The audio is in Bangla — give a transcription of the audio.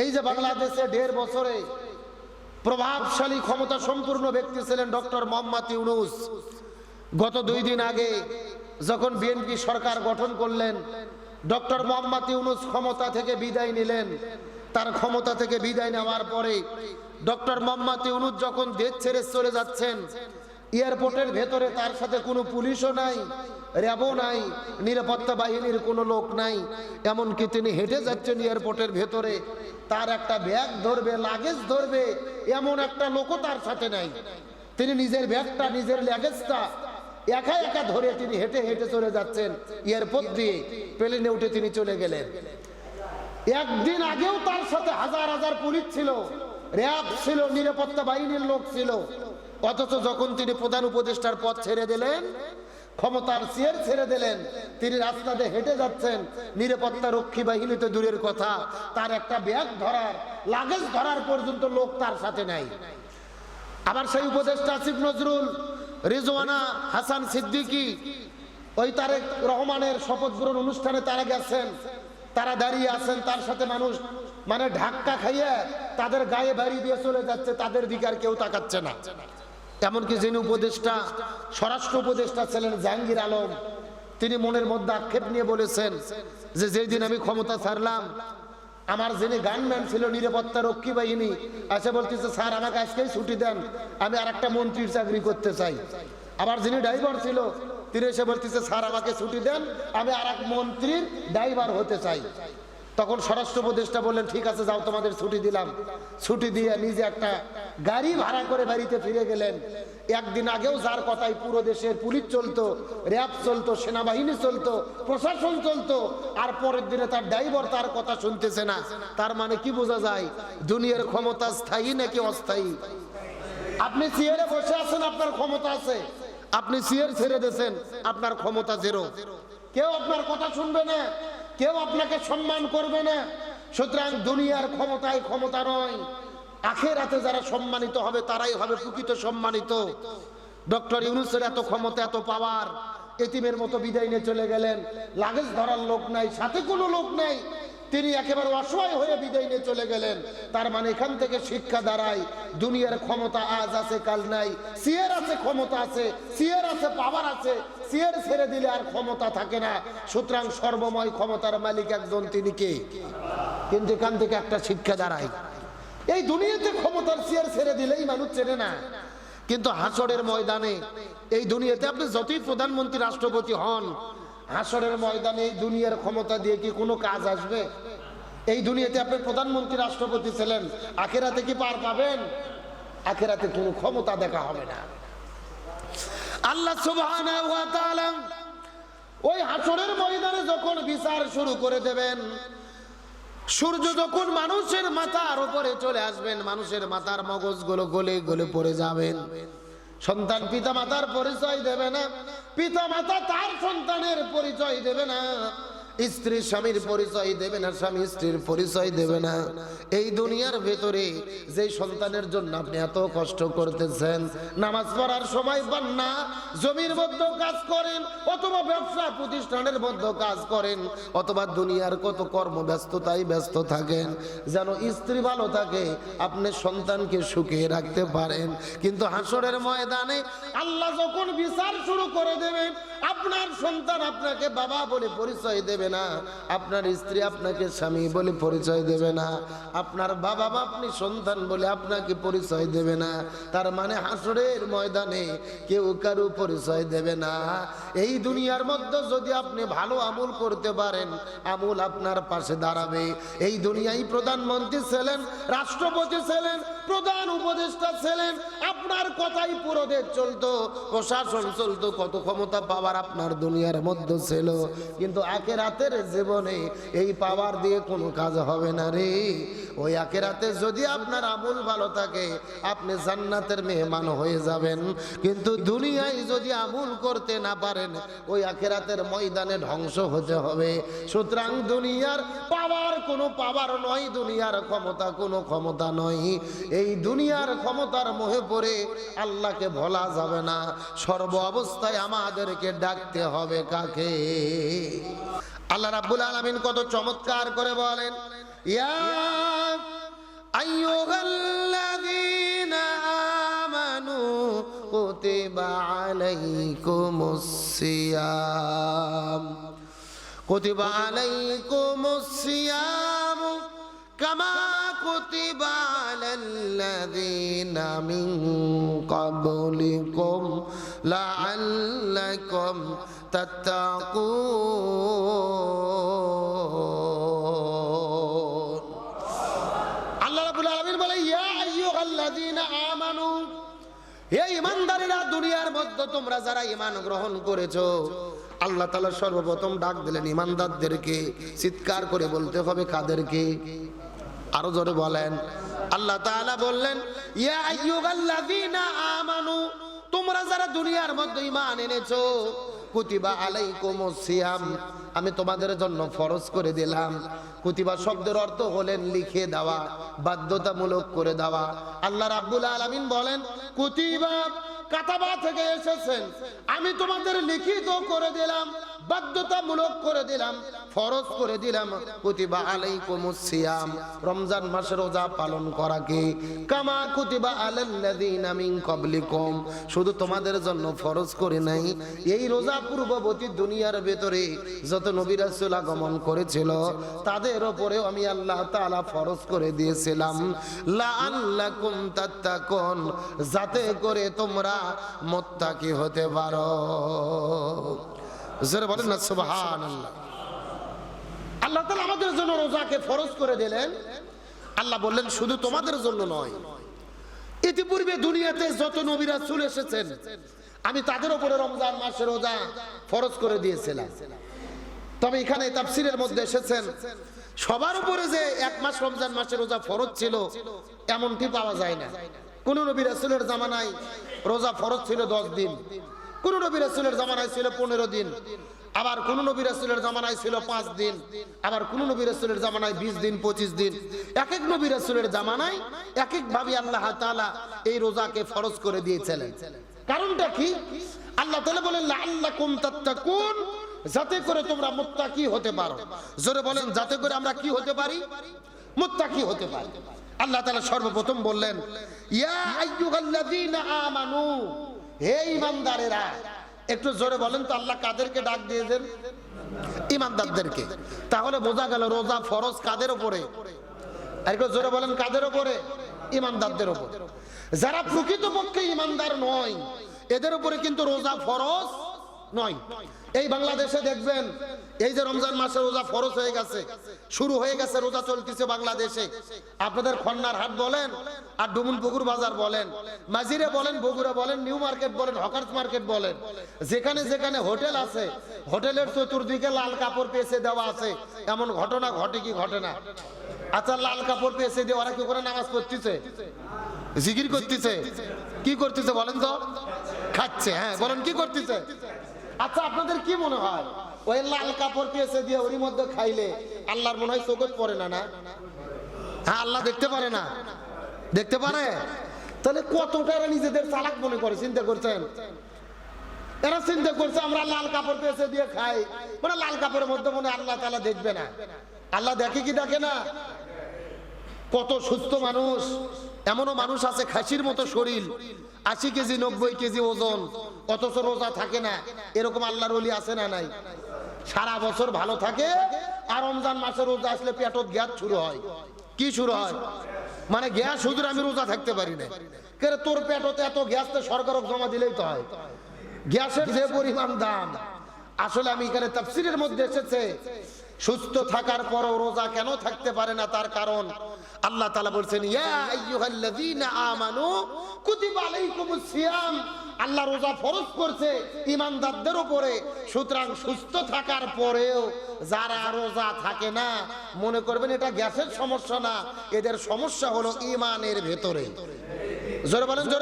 এই যে বাংলাদেশে ১.৫ বছরে প্রভাবশালী ক্ষমতা সম্পূর্ণ ব্যক্তি ছিলেন ডক্টর মোহাম্মদ ইউনূস। গত ২ দিন আগে যখন বিএনপি সরকার গঠন করলেন, ডক্টর মোহাম্মদ ইউনূস ক্ষমতা থেকে বিদায় নিলেন। তার ক্ষমতা থেকে বিদায় নেওয়ার পরে ডক্টর মোহাম্মদ ইউনূস যখন দেশ ছেড়ে চলে যাচ্ছেন, এয়ারপোর্টের ভেতরে তার সাথে কোনো পুলিশও নাই, র্যাবও নাই, নিরাপত্তা বাহিনীর কোনো লোক নাই। এমনকি তিনি হেঁটে যাচ্ছেন এয়ারপোর্টের ভেতরে, তার একটা ব্যাগ ধরবে, লাগেজ ধরবে, এমন একটা লোকও তার সাথে নাই। তিনি নিজের ব্যাগটা, নিজের লাগেজটা একা একা ধরে তিনি হেঁটে হেঁটে চলে যাচ্ছেন এয়ারপোর্ট দিয়ে। প্লেনে উঠে তিনি চলে গেলেন। একদিন আগেও তার সাথে হাজার হাজার পুলিশ ছিল, র্যাব ছিল, নিরাপত্তা বাহিনীর লোক ছিল। অথচ যখন তিনি প্রধান উপদেষ্টার পদ ছেড়ে দিলেন, ক্ষমতার চেয়ার ছেড়ে দিলেন, তিনি রাস্তাতে হেঁটে যাচ্ছেন, নিরাপত্তা রক্ষী বাহিনী তো দূরের কথা, তার একটা ব্যাগ ধরার, লাগেজ ধরার পর্যন্ত লোক তার সাথে নাই। আবার সেই উপদেষ্টা আসিফ নজরুল, রিজওয়ানা হাসান সিদ্দিকী, ওই তারেক রহমানের শপথ গ্রহণ অনুষ্ঠানে তারা গেছেন, তারা দাঁড়িয়ে আছেন, তার সাথে মানুষ মানে ধাক্কা খাইয়ে তাদের গায়ে বাড়ি দিয়ে চলে যাচ্ছে, তাদের দিকে আর কেউ তাকাচ্ছে না। এমনকি যিনি উপদেষ্টা, স্বরাষ্ট্র উপদেষ্টা ছিলেন জাহাঙ্গীর আলম, তিনি মনের মধ্যে আক্ষেপ নিয়ে বলেছেন যে যেই দিন আমি ক্ষমতা ছাড়লাম, আমার যিনি গানম্যান ছিল নিরাপত্তা রক্ষী বাহিনী এসে বলতেছে, স্যার আমাকে আজকেই ছুটি দেন, আমি আর একটা মন্ত্রীর চাকরি করতে চাই। আবার যিনি ড্রাইভার ছিল তিনি এসে বলতেছে, স্যার আমাকে ছুটি দেন, আমি আর এক মন্ত্রীর ড্রাইভার হতে চাই। তখন স্বরাষ্ট্র উপদেষ্টা বললেন, ঠিক আছে যাও, তোমাদের ছুটি দিলাম। ছুটি দিয়ে নিজে একটা গাড়ি ভাড়া করে বাড়িতে ফিরে গেলেন। একদিন আগেও যার কথায় পুরো দেশের পুলিশ চলতো, র্যাব চলতো, সেনাবাহিনী চলতো, প্রশাসন চলতো, আর পরের দিনে তার ড্রাইভার তার কথা শুনতেছে না। তার মানে কি বোঝা যায়, দুনিয়ার ক্ষমতা স্থায়ী নাকি অস্থায়ী? আপনি চেয়ারে বসে আছেন, আপনার ক্ষমতা আছে, আপনি চেয়ার ছেড়ে দিয়েছেন, আপনার ক্ষমতা জেরো। কেউ আপনার কথা শুনবে না, কেউ আপনাকে সম্মান করবে না। সুতরাং দুনিয়ার ক্ষমতায় ক্ষমতা নয়, আখিরাতে যারা সম্মানিত হবে তারাই হবে প্রকৃত সম্মানিত। ডক্টর ইউনূসের এত ক্ষমতা, এত পাওয়ার, এতিমের মতো বিদায় নিয়ে চলে গেলেন। লাগেজ ধরার লোক নাই, সাথে কোনো লোক নাই, তিনি একেবারে অসহায় হয়ে বিদায় নিয়ে চলে গেলেন। তার মানে এখান থেকে শিক্ষা দাঁড়ায়, দুনিয়ার ক্ষমতা আজ আছে কাল নাই। চেয়ার আছে, ক্ষমতা আছে, চেয়ার আছে, পাওয়ার আছে, চেয়ার ছেড়ে দিলে আর ক্ষমতা থাকে না। সুতরাং সর্বময় ক্ষমতার মালিক একজন, তিনি কে? কিন্তু এখান থেকে একটা শিক্ষা দাঁড়ায়, এই দুনিয়াতে ক্ষমতার চেয়ার ছেড়ে দিলেই মানুষ চেনে না, কিন্তু হাসরের ময়দানে এই দুনিয়াতে আপনি যতই প্রধানমন্ত্রী, রাষ্ট্রপতি হন, হাসরের ময়দানে এই দুনিয়ার ক্ষমতা দিয়ে কি কোনো কাজ আসবে? এই দুনিয়াতে আপনি প্রধানমন্ত্রী, রাষ্ট্রপতি ছিলেন, আখিরাতে কি পার পাবেন? আখিরাতে কোনো ক্ষমতা দেখা হবে না। আল্লাহ সুবহানাহু ওয়া তাআলা ওই হাসরের ময়দানে যখন বিচার শুরু করে দেবেন, সূর্য যখন মানুষের মাথার উপরে চলে আসবেন, মানুষের মাথার মগজগুলো গলে গলে পড়ে যাবেন। সন্তান পিতা মাতার পরিচয় দেবে না, পিতা মাতা তার সন্তানের পরিচয় দেবে না, স্ত্রী স্বামীর পরিচয় দেবে না, স্বামী স্ত্রীর পরিচয় দেবে না। এই দুনিয়ার ভেতরে যে সন্তানের জন্য আপনি এত কষ্ট করতেছেন, নামাজ পড়ার সময় পান না, জমির মধ্যে কাজ করেন, অথবা ব্যবসা প্রতিষ্ঠানের মধ্যে কাজ করেন, অথবা দুনিয়ার কত কর্মব্যস্ততায় ব্যস্ত থাকেন, যেন স্ত্রী ভালো থাকে, আপনি সন্তানকে সুখে রাখতে পারেন। কিন্তু হাসরের ময়দানে আল্লাহ যখন বিচার শুরু করে দেবেন, আপনার সন্তান আপনাকে বাবা বলে পরিচয় দেবে না, আপনার স্ত্রী আপনাকে স্বামী বলে পরিচয় দেবে না, আপনার বাবা মা আপনি সন্তান বলে আপনাকে পরিচয় দেবে না। তার মানে হাসরের ময়দানে কেউ কারো পরিচয় দেবে না। এই দুনিয়ার মধ্যে যদি আপনি ভালো আমল করতে পারেন, আমল আপনার পাশে দাঁড়াবে। এই দুনিয়ায় প্রধানমন্ত্রী ছিলেন, রাষ্ট্রপতি ছিলেন, প্রধান উপদেষ্টা ছিলেন, আপনার কথাই পুরো দেশ চলতো, প্রশাসন চলতো, কত ক্ষমতা পাওয়ার আপনার দুনিয়ার মধ্যে ছিল। কিন্তু আখিরাতের জীবনে এই পাওয়ার দিয়ে কোনো কাজ হবে না রে। ওই আখিরাতে যদি আপনার আমল ভালো থাকে, আপনি জান্নাতের মেহমান হয়ে যাবেন। কিন্তু দুনিয়ায় যদি আমল করতে না পারেন, ওই আখিরাতের ময়দানে ধ্বংস হতে হবে। সুতরাং দুনিয়ার পাওয়ার কোনো পাওয়ার নয়, দুনিয়ার ক্ষমতা কোনো ক্ষমতা নয়। এই দুনিয়ার ক্ষমতার মোহে পড়ে আল্লাহকে ভোলা যাবে না। সর্ব অবস্থায় আমাদেরকে ডাকতে হবে কাকে? আল্লাহ রাব্বুল আলামিন কত চমৎকার করে বলেন, ইয়া আইয়ুহাল্লাযীনা আমানু কুতিবা আলাইকুমুস সিয়াম কুতিবা আলাইকুমুস সিয়াম কামা কুতিবা আলাল্লাযীনা মিন ক্বাবলিকুম লাআল্লাকুম তাত্তাকুন। আল্লাহ রাব্বুল আলামিন বলে ইয়া আইয়ুহাল্লাযীনা আমানু, হে ঈমানদারেরা, দুনিয়ার মধ্যে তোমরা যারা ঈমান গ্রহণ করেছো, আল্লাহ তাআলা সর্বপ্রথম ডাক দিলেন ঈমানদারদেরকে। চিৎকার করে বলতে হবে কাদেরকে? আরো জোরে বলেন। আল্লাহ তাআলা বললেন ইয়া আইয়ুহাল্লাযীনা আমানু, তোমরা যারা দুনিয়ার মধ্যে ঈমান এনেছো, কুতিবা আলাইকুমুস সিয়াম, আমি তোমাদের জন্য ফরজ করে দিলাম। কুতিবা শব্দের অর্থ হলেন লিখে দেওয়া, বাধ্যতামূলক করে দেওয়া। আল্লাহ রাব্বুল আলামিন বলেন কুতিবা কাতাবা থেকে এসেছেন, আমি তোমাদের লিখিত করে দিলাম, বাধ্যতামূলক করে দিলাম, ফরজ করে দিলাম। কুতিবা আলাইকুমুস সিয়াম, রমজান মাসের রোজা পালন করাকে, কামা কুতিবা আলাল্লাযীনা মিন ক্বাবলিকুম, শুধু তোমাদের জন্য ফরজ করে নাই, এই রোজা পূর্ববর্তী দুনিয়ার ভেতরে যত নবী রাসূল আগমন করেছিল তাদের উপরেও আমি আল্লাহ তাআলা ফরজ করে দিয়েছিলাম, লাআল্লাকুম তাত্তাকুন, যাতে করে তোমরা মুত্তাকি হতে পারো। জোরে বলেন না সুবহানাল্লাহ। আল্লাহ তাআলা আমাদের জন্য রোজাকে ফরজ করে দিলেন। আল্লাহ বললেন শুধু তোমাদের জন্য নয়, ইতিপূর্বে দুনিয়াতে যত নবী রাসূল এসেছেন আমি তাদের উপরে রমজান মাসের রোজা ফরজ করে দিয়েছিলাম। তবে এখানে তাফসীরের মধ্যে এসেছেন সবার উপরে যে এক মাস রমজান মাসের রোজা ফরজ ছিল এমনটি পাওয়া যায় না। কোন নবী রাসূলের জামানায় রোজা ফরজ ছিল 10 দিন, কোন নবী রাসূলের জামানায় ছিল 15 দিন, আবার কোন নবী রাসূলের জামানায় ছিল 5 দিন, আবার কোন নবী রাসূলের জামানায় 20 দিন 25 দিন। এক এক নবী রাসূলের জামানায় এক এক ভাবে আল্লাহ তাআলা এই রোজাকে ফরজ করে দিয়েছিলেন। কারণটা কি? আল্লাহ তাআলা বলেন লাআল্লাকুম তাত্তাকুন, যাতে করে তোমরা মুত্তাকি হতে পারো। জোরে বলেন যাতে করে আমরা কি হতে পারি? মুত্তাকি হতে পারি। আল্লাহ তাআলা সর্বপ্রথম বললেন ইয়া আইয়ুহাল্লাযীনা আমানু, হে ঈমানদারেরা। একটু জোরে বলেন তো আল্লাহ কাদেরকে ডাক দিয়েছেন? ঈমানদারদেরকে। তাহলে বোঝা গেল রোজা ফরজ কাদের উপরে? একটু জোরে বলেন কাদের উপরে? ঈমানদারদের উপর। যারা প্রকৃতপক্ষে ঈমানদার নয় এদের উপরে কিন্তু রোজা ফরজ নয়। এই বাংলাদেশে দেখবেন এই যে রমজান মাসে রোজা ফরজ হয়ে গেছে, শুরু হয়ে গেছে, রোজা চলতেছে বাংলাদেশে। আপনাদের খন্নার হাট বলেন আর ডুমুনপুকুর বাজার বলেন, মাজিরে বলেন, বগুড়া বলেন, নিউ মার্কেট বলেন, হকার্স মার্কেট বলেন, যেখানে যেখানে হোটেল আছে হোটেলের চতুর্দিকে লাল কাপড় পেঁচে দেওয়া আছে। এমন ঘটনা ঘটে কি ঘটে না? আচ্ছা, লাল কাপড় পেঁচে দিয়ে ওরা কি করে নামাজ পড়তেছে? জিকির করতেছে? কি করতেছে বলেন তো? খাচ্ছে। হ্যাঁ বলেন কি করতেছে? আচ্ছা, আপনাদের কি মনে হয় ওই লাল কাপড় পেঁচে দিয়ে ওর মধ্যে খাইলে আল্লাহর মনে হয় চোখে পড়ে না? না, হ্যাঁ আল্লাহ দেখতে পারে না? দেখতে পারে। তাহলে কতটা এরা নিজেদের চালাক মনে করে, চিন্তা করছেন? এরা চিন্তা করছে আমরা লাল কাপড় পেঁচে দিয়ে খাই, মানে লাল কাপড়ের মধ্যে মনে আল্লাহ তাআলা দেখবে না। আল্লাহ দেখে কি দেখে না? কত সুস্থ মানুষ, এমনও মানুষ আছে খাসির মতো শরীর, 80 কেজি 90 কেজি ওজন, অথচ রোজা থাকে না। এরকম আল্লাহর ওলি আছে না নাই? সারা বছর ভালো থাকে আর রমজান মাসে রোজা আসলে পেটত গ্যাস শুরু হয়। কি শুরু হয়? মানে গ্যাস শুধু আমি রোজা থাকতে পারি না। কেন তোর পেটতে এত গ্যাস তো সরকারক জমা দিলেই তো হয়। গ্যাসের যে পরিমাণ দাম, আসলে আমি এখানে তাফসীরের মধ্যে এসেছে সুস্থ থাকার পরও রোজা কেন থাকতে পারে না, তার কারণ আল্লাহ তাআলা বলছেন ইয়া আইয়ুহাল্লাযীনা আমানু কুতিবা আলাইকুমুস সিয়াম, আল্লাহ রোজা ফরজ করছে ঈমানদারদের উপরে। সুতরাং সুস্থ থাকার পরেও যারা রোজা থাকে না মনে করবেন এটা গ্যাসের সমস্যা না, এদের সমস্যা হলো ঈমানের ভেতরে। জোরে বলেন জোরে।